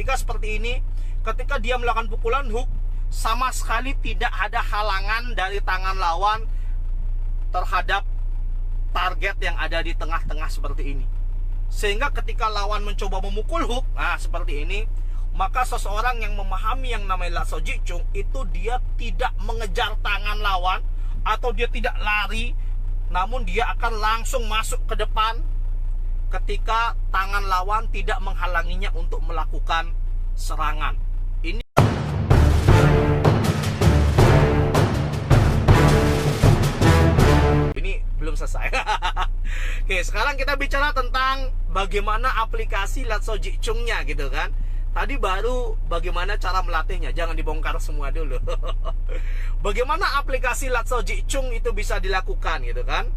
ketika seperti ini, ketika dia melakukan pukulan hook, sama sekali tidak ada halangan dari tangan lawan terhadap target yang ada di tengah-tengah seperti ini. Sehingga ketika lawan mencoba memukul hook, nah seperti ini, maka seseorang yang memahami yang namanya Lat Sao Jik Chung itu dia tidak mengejar tangan lawan atau dia tidak lari, namun dia akan langsung masuk ke depan ketika tangan lawan tidak menghalanginya untuk melakukan serangan. Ini belum selesai. Oke, sekarang kita bicara tentang bagaimana aplikasi Lat Sao Jik Chung-nya gitu kan. Tadi baru bagaimana cara melatihnya, jangan dibongkar semua dulu. Bagaimana aplikasi Lat Sao Jik Chung itu bisa dilakukan gitu kan.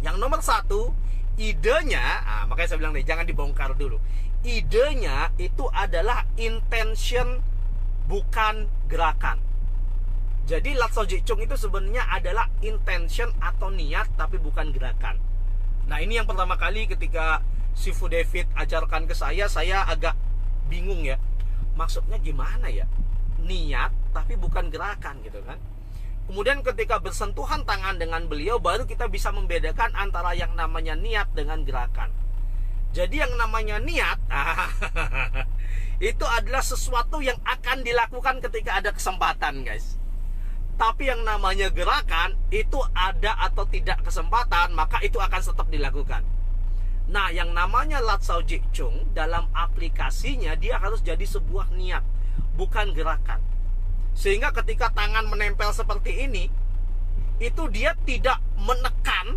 Yang nomor satu, idenya, makanya saya bilang nih, jangan dibongkar dulu. Idenya itu adalah intention, bukan gerakan. Jadi Lat Sao Jik Chung itu sebenarnya adalah intention atau niat, tapi bukan gerakan. Nah ini yang pertama kali ketika Sifu David ajarkan ke saya agak bingung ya. Maksudnya gimana ya? Niat tapi bukan gerakan gitu kan. Kemudian ketika bersentuhan tangan dengan beliau, baru kita bisa membedakan antara yang namanya niat dengan gerakan. Jadi yang namanya niat itu adalah sesuatu yang akan dilakukan ketika ada kesempatan, guys. Tapi yang namanya gerakan itu ada atau tidak kesempatan, maka itu akan tetap dilakukan. Nah, yang namanya Lat Sao Jik Chung dalam aplikasinya dia harus jadi sebuah niat, bukan gerakan. Sehingga ketika tangan menempel seperti ini, itu dia tidak menekan,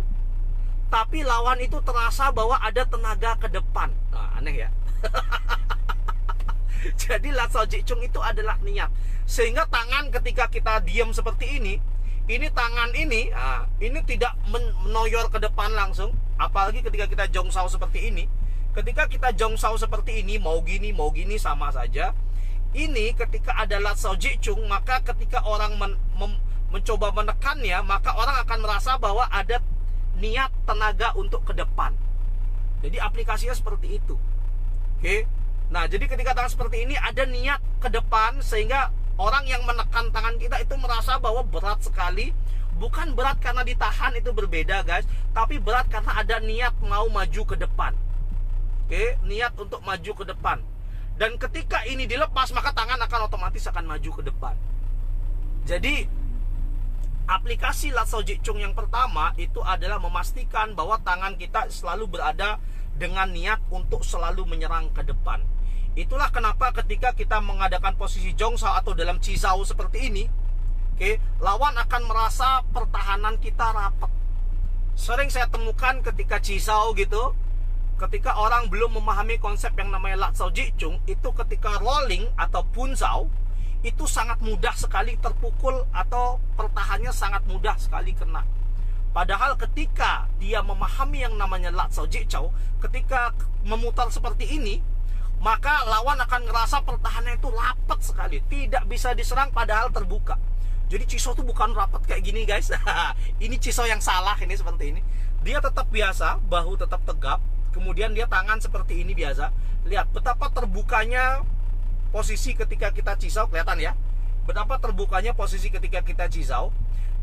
tapi lawan itu terasa bahwa ada tenaga ke depan. Nah, aneh ya. Jadi Lat Sao Jik Chung itu adalah niat. Sehingga tangan ketika kita diam seperti ini tangan ini, ini tidak menoyor ke depan langsung. Apalagi ketika kita jongsao seperti ini. Ketika kita jongsao seperti ini, mau gini sama saja. Ini ketika ada Lat Sao Jik Chung, maka ketika orang mencoba menekannya, maka orang akan merasa bahwa ada niat tenaga untuk ke depan. Jadi aplikasinya seperti itu. Oke. Nah, jadi ketika tangan seperti ini ada niat ke depan, sehingga orang yang menekan tangan kita itu merasa bahwa berat sekali. Bukan berat karena ditahan, itu berbeda guys, tapi berat karena ada niat mau maju ke depan. Oke, niat untuk maju ke depan. Dan ketika ini dilepas, maka tangan akan otomatis akan maju ke depan. Jadi aplikasi Lat Sao Jik Chung yang pertama itu adalah memastikan bahwa tangan kita selalu berada dengan niat untuk selalu menyerang ke depan. Itulah kenapa ketika kita mengadakan posisi jongsao atau dalam cisau seperti ini, lawan akan merasa pertahanan kita rapat. Sering saya temukan ketika cisau gitu, ketika orang belum memahami konsep yang namanya Lat Sao Jik Chung, itu ketika rolling atau punsao, itu sangat mudah sekali terpukul atau pertahanannya sangat mudah sekali kena. Padahal ketika dia memahami yang namanya Lat Sao Jik Chung, ketika memutar seperti ini, maka lawan akan ngerasa pertahanan itu rapat sekali, tidak bisa diserang padahal terbuka. Jadi cisau itu bukan rapat kayak gini guys. Ini cisau yang salah, ini seperti ini. Dia tetap biasa, bahu tetap tegap, kemudian dia tangan seperti ini biasa. Lihat betapa terbukanya posisi ketika kita cisau, kelihatan ya. Betapa terbukanya posisi ketika kita cisau.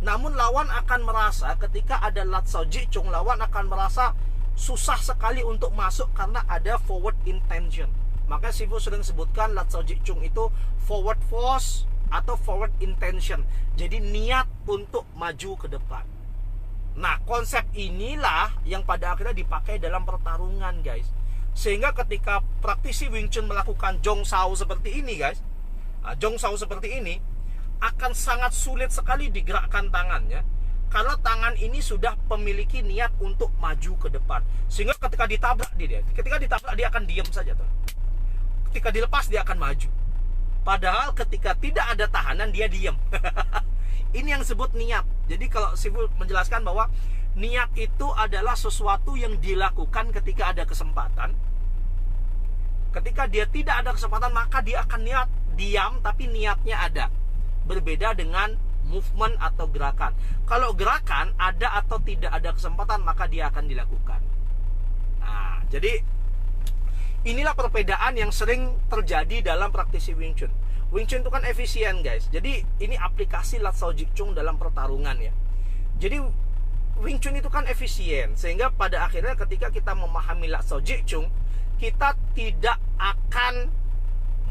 Namun lawan akan merasa ketika ada Lat Sao Jik Chung, lawan akan merasa susah sekali untuk masuk karena ada forward intention. Maka Sifu sering sebutkan Lat Sao Jik Chung itu forward force atau forward intention. Jadi niat untuk maju ke depan. Nah, konsep inilah yang pada akhirnya dipakai dalam pertarungan, guys. Sehingga ketika praktisi Wing Chun melakukan jongsao seperti ini, guys, jongsao seperti ini akan sangat sulit sekali digerakkan tangannya, karena tangan ini sudah memiliki niat untuk maju ke depan. Sehingga ketika ditabrak dia akan diam saja tuh. Ketika dilepas dia akan maju. Padahal ketika tidak ada tahanan dia diam. Ini yang disebut niat. Jadi kalau Sifu menjelaskan bahwa niat itu adalah sesuatu yang dilakukan ketika ada kesempatan. Ketika dia tidak ada kesempatan, maka dia akan niat diam tapi niatnya ada. Berbeda dengan movement atau gerakan. Kalau gerakan ada atau tidak ada kesempatan, maka dia akan dilakukan. Nah, jadi Inilah perbedaan yang sering terjadi dalam praktisi Wing Chun. Wing Chun itu kan efisien guys. Jadi ini aplikasi Lat Sao Jik Chung dalam pertarungan ya. Jadi Wing Chun itu kan efisien, sehingga pada akhirnya ketika kita memahami Lat Sao Jik Chung, kita tidak akan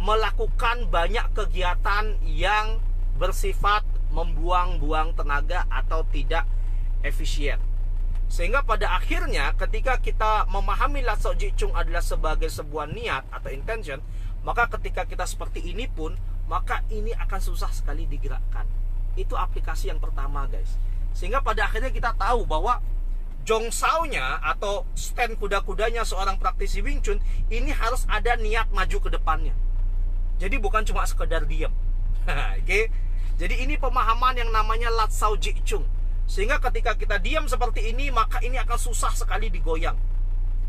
melakukan banyak kegiatan yang bersifat membuang-buang tenaga atau tidak efisien. Sehingga pada akhirnya ketika kita memahami Lat Sao Jik Chung adalah sebagai sebuah niat atau intention, maka ketika kita seperti ini pun, maka ini akan susah sekali digerakkan. Itu aplikasi yang pertama guys. Sehingga pada akhirnya kita tahu bahwa Jongsao-nya atau stand kuda-kudanya seorang praktisi Wing Chun ini harus ada niat maju ke depannya. Jadi bukan cuma sekedar diam. Oke. Jadi ini pemahaman yang namanya Lat Sao Jik Chung. Sehingga ketika kita diam seperti ini, maka ini akan susah sekali digoyang.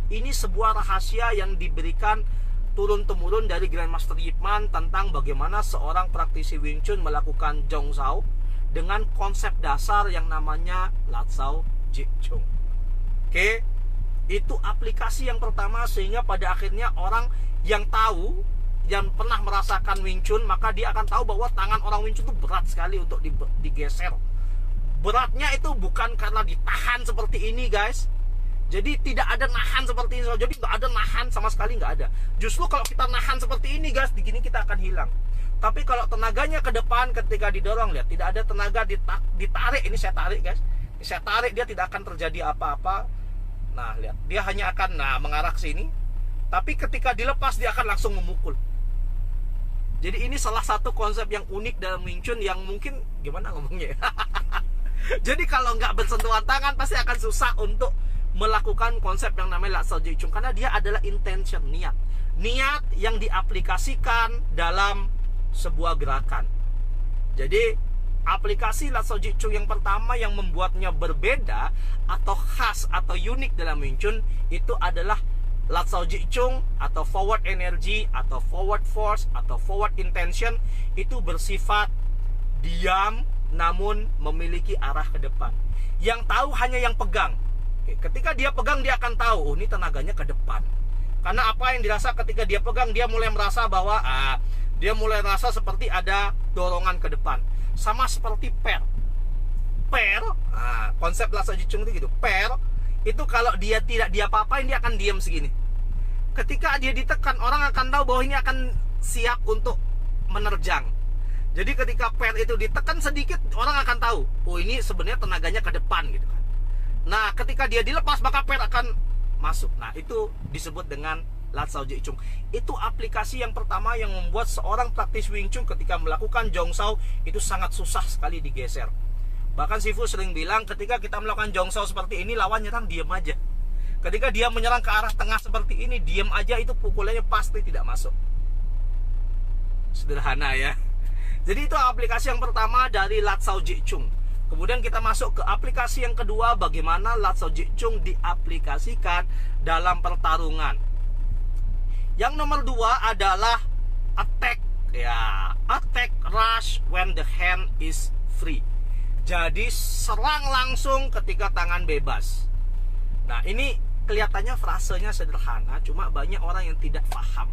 Ini sebuah rahasia yang diberikan turun-temurun dari Grandmaster Yip Man tentang bagaimana seorang praktisi Wing Chun melakukan Jongsao dengan konsep dasar yang namanya Lat Sao Jik Chung. Oke, itu aplikasi yang pertama, sehingga pada akhirnya orang yang tahu, yang pernah merasakan Wing Chun, maka dia akan tahu bahwa tangan orang Wing Chun itu berat sekali untuk digeser. Beratnya itu bukan karena ditahan seperti ini guys. Jadi tidak ada nahan seperti ini. Jadi nggak ada nahan sama sekali, nggak ada. Justru kalau kita nahan seperti ini guys, di gini kita akan hilang. Tapi kalau tenaganya ke depan ketika didorong, lihat, tidak ada tenaga ditarik. Ini saya tarik guys. Ini saya tarik, dia tidak akan terjadi apa-apa. Nah lihat, dia hanya akan mengarah ke sini. Tapi ketika dilepas, dia akan langsung memukul. Jadi ini salah satu konsep yang unik dalam Wing Chun yang mungkin, gimana ngomongnya ya? Jadi kalau nggak bersentuhan tangan, pasti akan susah untuk melakukan konsep yang namanya Lat Sao Jik Chung, karena dia adalah intention, niat yang diaplikasikan dalam sebuah gerakan. Jadi aplikasi Lat Sao Jik Chung yang pertama yang membuatnya berbeda atau khas atau unik dalam Wing Chun itu adalah Lat Sao Jik Chung atau forward energy atau forward force atau forward intention. Itu bersifat diam namun memiliki arah ke depan. Yang tahu hanya yang pegang. Ketika dia pegang, dia akan tahu, oh ini tenaganya ke depan. Karena apa yang dirasa ketika dia pegang, dia mulai merasa bahwa dia mulai merasa seperti ada dorongan ke depan. Sama seperti pair. Konsep Lat Sao Jik Chung itu gitu. Pair itu kalau dia tidak apa-apain, dia akan diam segini. Ketika dia ditekan, orang akan tahu bahwa ini akan siap untuk menerjang. Jadi ketika pair itu ditekan sedikit, orang akan tahu, oh ini sebenarnya tenaganya ke depan gitu kan. Nah, ketika dia dilepas, maka pair akan masuk. Nah, itu disebut dengan Lat Sao Jik Chung. Itu aplikasi yang pertama yang membuat seorang praktis Wing Chun ketika melakukan Jongsao itu sangat susah sekali digeser. Bahkan Sifu sering bilang, ketika kita melakukan Jongsao seperti ini, lawan nyerang diam aja. Ketika dia menyerang ke arah tengah seperti ini, diam aja, itu pukulannya pasti tidak masuk. Sederhana ya. Jadi itu aplikasi yang pertama dari Lat Sao Jik Chung. Kemudian kita masuk ke aplikasi yang kedua, bagaimana Lat Sao Jik Chung diaplikasikan dalam pertarungan. Yang nomor 2 adalah attack, ya, attack rush when the hand is free. Jadi serang langsung ketika tangan bebas. Nah, ini kelihatannya frasenya sederhana, cuma banyak orang yang tidak paham.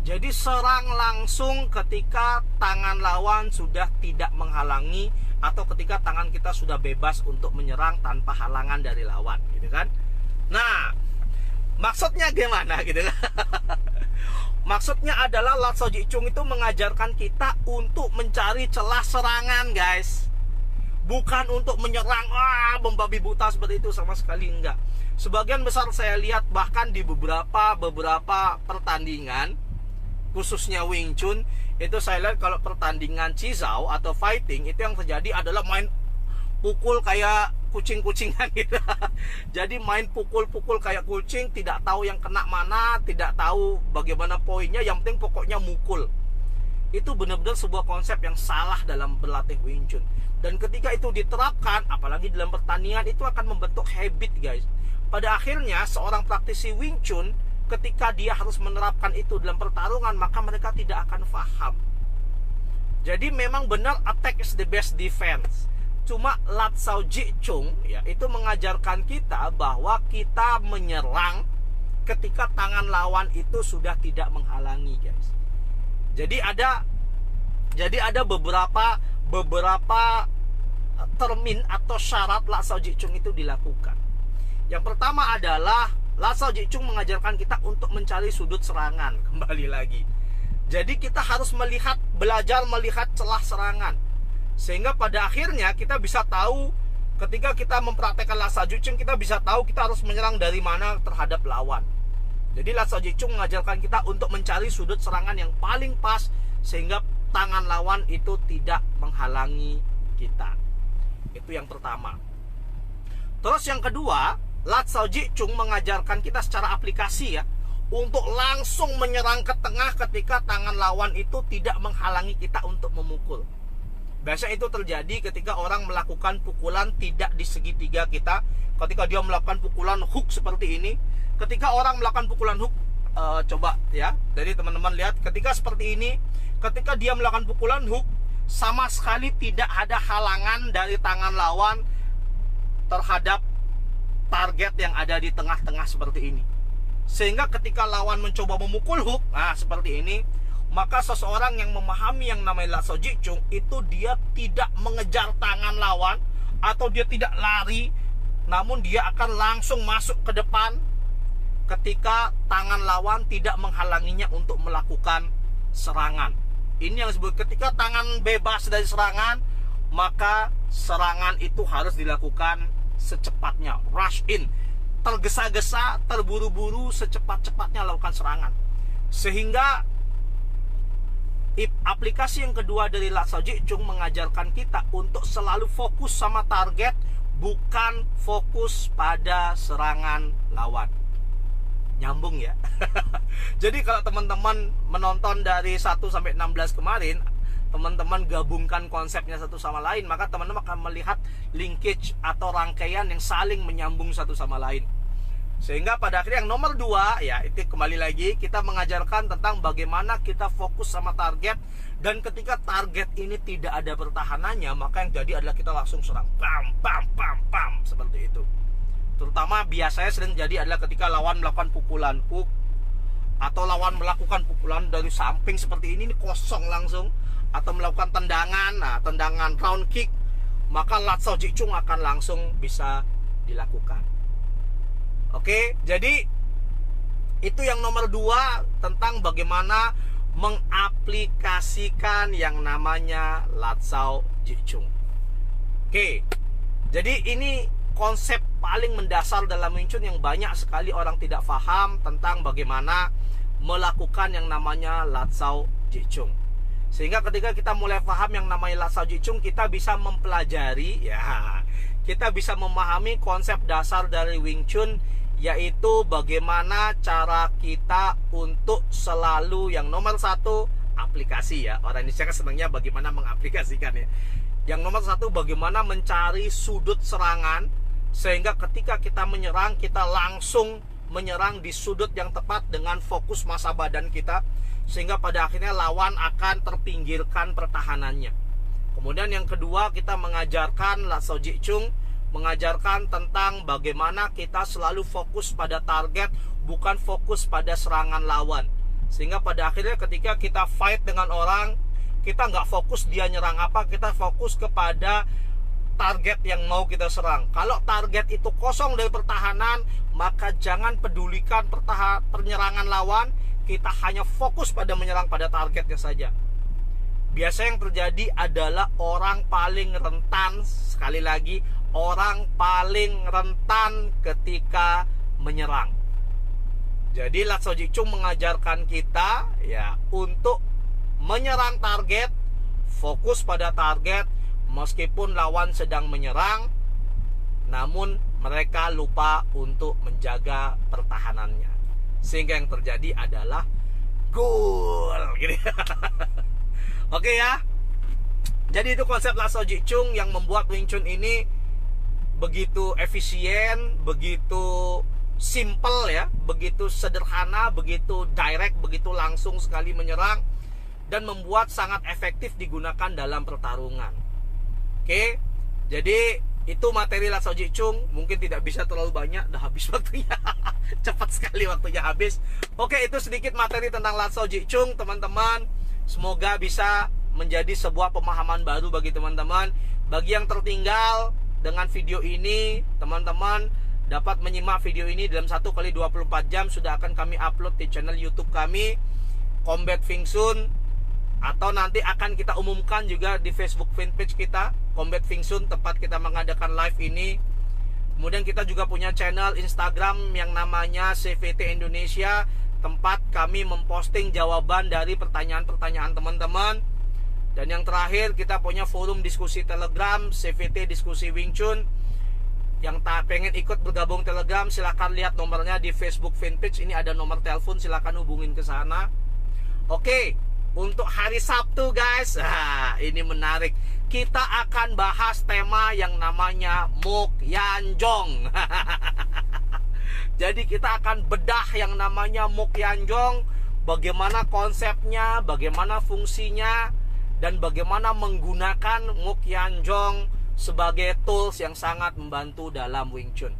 Jadi serang langsung ketika tangan lawan sudah tidak menghalangi, atau ketika tangan kita sudah bebas untuk menyerang tanpa halangan dari lawan, gitu kan? Nah, maksudnya gimana gitu kan? Maksudnya adalah Lat Sao Jik Chung itu mengajarkan kita untuk mencari celah serangan, guys. Bukan untuk menyerang, membabi buta seperti itu, sama sekali enggak. Sebagian besar saya lihat bahkan di beberapa pertandingan, khususnya Wing Chun, itu saya lihat kalau pertandingan Chizao atau fighting, itu yang terjadi adalah main pukul kayak kucing-kucingan gitu. Jadi main pukul-pukul kayak kucing, tidak tahu yang kena mana, tidak tahu bagaimana poinnya, yang penting pokoknya mukul. Itu benar-benar sebuah konsep yang salah dalam berlatih Wing Chun. Dan ketika itu diterapkan, apalagi dalam pertandingan, itu akan membentuk habit, guys. Pada akhirnya seorang praktisi Wing Chun, ketika dia harus menerapkan itu dalam pertarungan, maka mereka tidak akan paham. Jadi memang benar attack is the best defense. Cuma Lat Sao Jik Chung ya, itu mengajarkan kita bahwa kita menyerang ketika tangan lawan itu sudah tidak menghalangi, guys. Jadi ada beberapa termin atau syarat Latsao Jicung itu dilakukan. Yang pertama adalah Latsao Jicung mengajarkan kita untuk mencari sudut serangan. Kembali lagi, jadi kita harus belajar melihat celah serangan, sehingga pada akhirnya kita bisa tahu, ketika kita mempraktekkan Latsao Jicung, kita bisa tahu kita harus menyerang dari mana terhadap lawan. Jadi Latsao Jicung mengajarkan kita untuk mencari sudut serangan yang paling pas, sehingga tangan lawan itu tidak menghalangi kita. Itu yang pertama. Terus yang kedua, Latsao Jicung mengajarkan kita secara aplikasi ya, untuk langsung menyerang ke tengah ketika tangan lawan itu tidak menghalangi kita untuk memukul. Biasanya itu terjadi ketika orang melakukan pukulan tidak di segitiga kita. Ketika dia melakukan pukulan hook seperti ini, ketika orang melakukan pukulan hook, coba ya, jadi teman-teman lihat, ketika seperti ini, ketika dia melakukan pukulan hook, sama sekali tidak ada halangan dari tangan lawan terhadap target yang ada di tengah-tengah seperti ini. Sehingga ketika lawan mencoba memukul hook, nah seperti ini, maka seseorang yang memahami yang namanya Latsao Jicung itu dia tidak mengejar tangan lawan atau dia tidak lari, namun dia akan langsung masuk ke depan ketika tangan lawan tidak menghalanginya untuk melakukan serangan. Ini yang disebut ketika tangan bebas dari serangan, maka serangan itu harus dilakukan secepatnya, rush in, tergesa-gesa, terburu-buru, secepat-cepatnya lakukan serangan. Sehingga aplikasi yang kedua dari Latsao Jicung mengajarkan kita untuk selalu fokus sama target, bukan fokus pada serangan lawan. Nyambung ya. Jadi kalau teman-teman menonton dari 1 sampai 16 kemarin, teman-teman gabungkan konsepnya satu sama lain, maka teman-teman akan melihat linkage atau rangkaian yang saling menyambung satu sama lain. Sehingga pada akhirnya yang nomor 2 ya, itu kembali lagi kita mengajarkan tentang bagaimana kita fokus sama target, dan ketika target ini tidak ada pertahanannya, maka yang jadi adalah kita langsung serang, pam pam pam pam, seperti itu. Terutama biasanya sering jadi adalah ketika lawan melakukan pukulan hook atau lawan melakukan pukulan dari samping seperti ini kosong langsung, atau melakukan tendangan, nah tendangan round kick, maka Latsao Jicung akan langsung bisa dilakukan. Oke, jadi itu yang nomor 2 tentang bagaimana mengaplikasikan yang namanya Latsao Jicung. Oke, jadi ini konsep paling mendasar dalam Wing Chun yang banyak sekali orang tidak paham tentang bagaimana melakukan yang namanya Latsao Jicung. Sehingga ketika kita mulai paham yang namanya Latsao Jicung, kita bisa mempelajari ya, kita bisa memahami konsep dasar dari Wing Chun, yaitu bagaimana cara kita untuk selalu yang nomor 1 aplikasi ya. Orang Indonesia kan senangnya bagaimana mengaplikasikan ya. Yang nomor 1 bagaimana mencari sudut serangan, sehingga ketika kita menyerang, kita langsung menyerang di sudut yang tepat dengan fokus massa badan kita, sehingga pada akhirnya lawan akan terpinggirkan pertahanannya. Kemudian yang kedua, kita mengajarkan Latsao Jicung mengajarkan tentang bagaimana kita selalu fokus pada target, bukan fokus pada serangan lawan. Sehingga pada akhirnya ketika kita fight dengan orang, kita nggak fokus dia nyerang apa, kita fokus kepada target yang mau kita serang. Kalau target itu kosong dari pertahanan, maka jangan pedulikan penyerangan lawan, kita hanya fokus pada menyerang pada targetnya saja. Biasa yang terjadi adalah orang paling rentan, sekali lagi, orang paling rentan ketika menyerang. Jadi Latsao Jicung mengajarkan kita ya untuk menyerang target, fokus pada target, meskipun lawan sedang menyerang, namun mereka lupa untuk menjaga pertahanannya. Sehingga yang terjadi adalah gol gitu. Oke ya. Jadi itu konsep Latsao Jicung yang membuat Wing Chun ini begitu efisien, begitu simple ya, begitu sederhana, begitu direct, begitu langsung sekali menyerang, dan membuat sangat efektif digunakan dalam pertarungan. Oke, jadi Itu materi Lat Sao Ji Chung, mungkin tidak bisa terlalu banyak, udah habis waktunya. Cepat sekali waktunya habis. Oke, itu sedikit materi tentang Lat Sao Ji Chung, teman-teman. Semoga bisa menjadi sebuah pemahaman baru bagi teman-teman. Bagi yang tertinggal dengan video ini, teman-teman dapat menyimak video ini dalam 1 kali 24 jam sudah akan kami upload di channel YouTube kami, Combat Wing Chun. Atau nanti akan kita umumkan juga di Facebook fanpage kita, Combat Wing Chun, tempat kita mengadakan live ini. Kemudian kita juga punya channel Instagram yang namanya CVT Indonesia, tempat kami memposting jawaban dari pertanyaan-pertanyaan teman-teman. Dan yang terakhir, kita punya forum diskusi Telegram, CVT Diskusi Wing Chun. Yang tak pengen ikut bergabung Telegram, silahkan lihat nomornya di Facebook fanpage. Ini ada nomor telepon, silahkan hubungin ke sana. Oke. Untuk hari Sabtu guys, ini menarik. Kita akan bahas tema yang namanya Mok Yan Jong. Jadi kita akan bedah yang namanya Mok Yan Jong, bagaimana konsepnya, bagaimana fungsinya, dan bagaimana menggunakan Mok Yan Jong sebagai tools yang sangat membantu dalam Wing Chun.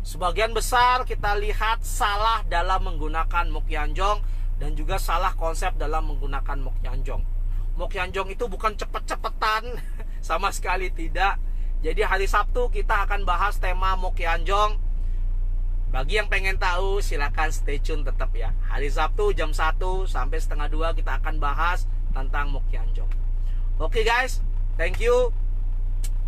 Sebagian besar kita lihat salah dalam menggunakan Mok Yan Jong, dan juga salah konsep dalam menggunakan Mok Yan Jong. Mok Yan Jong itu bukan cepet-cepetan, sama sekali tidak. Jadi hari Sabtu kita akan bahas tema Mok Yan Jong. Bagi yang pengen tahu, silakan stay tune tetap ya. Hari Sabtu jam 1 sampai setengah 2 kita akan bahas tentang Mok Yan Jong. Oke guys, thank you.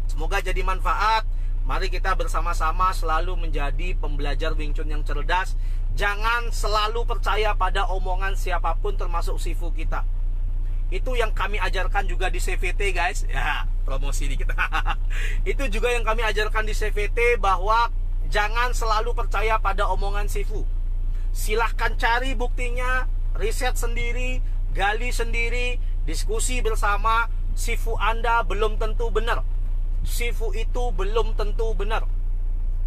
Semoga jadi manfaat. Mari kita bersama-sama selalu menjadi pembelajar Wing Chun yang cerdas. Jangan selalu percaya pada omongan siapapun, termasuk sifu kita. Itu yang kami ajarkan juga di CVT guys. Ya, promosi dikit. Itu juga yang kami ajarkan di CVT, bahwa jangan selalu percaya pada omongan sifu. Silahkan cari buktinya, riset sendiri, gali sendiri, diskusi bersama. Sifu Anda belum tentu benar. Sifu itu belum tentu benar.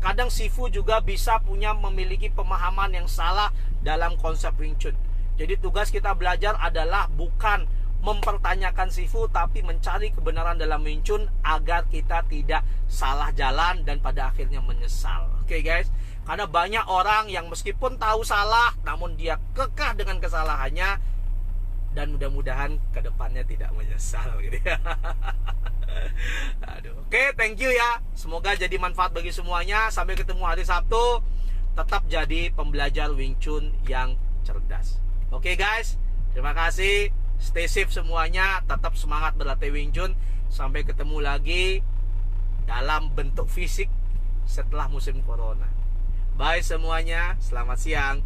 Kadang sifu juga bisa memiliki pemahaman yang salah dalam konsep Wing Chun. Jadi tugas kita belajar adalah bukan mempertanyakan sifu, tapi mencari kebenaran dalam Wing Chun agar kita tidak salah jalan dan pada akhirnya menyesal. Oke guys, karena banyak orang yang meskipun tahu salah, namun dia kekeh dengan kesalahannya, dan mudah-mudahan kedepannya tidak menyesal gitu ya. Aduh. Oke, thank you ya. Semoga jadi manfaat bagi semuanya. Sampai ketemu hari Sabtu. Tetap jadi pembelajar Wing Chun yang cerdas. Oke guys, terima kasih. Stay safe semuanya. Tetap semangat berlatih Wing Chun. Sampai ketemu lagi dalam bentuk fisik setelah musim corona. Bye semuanya. Selamat siang.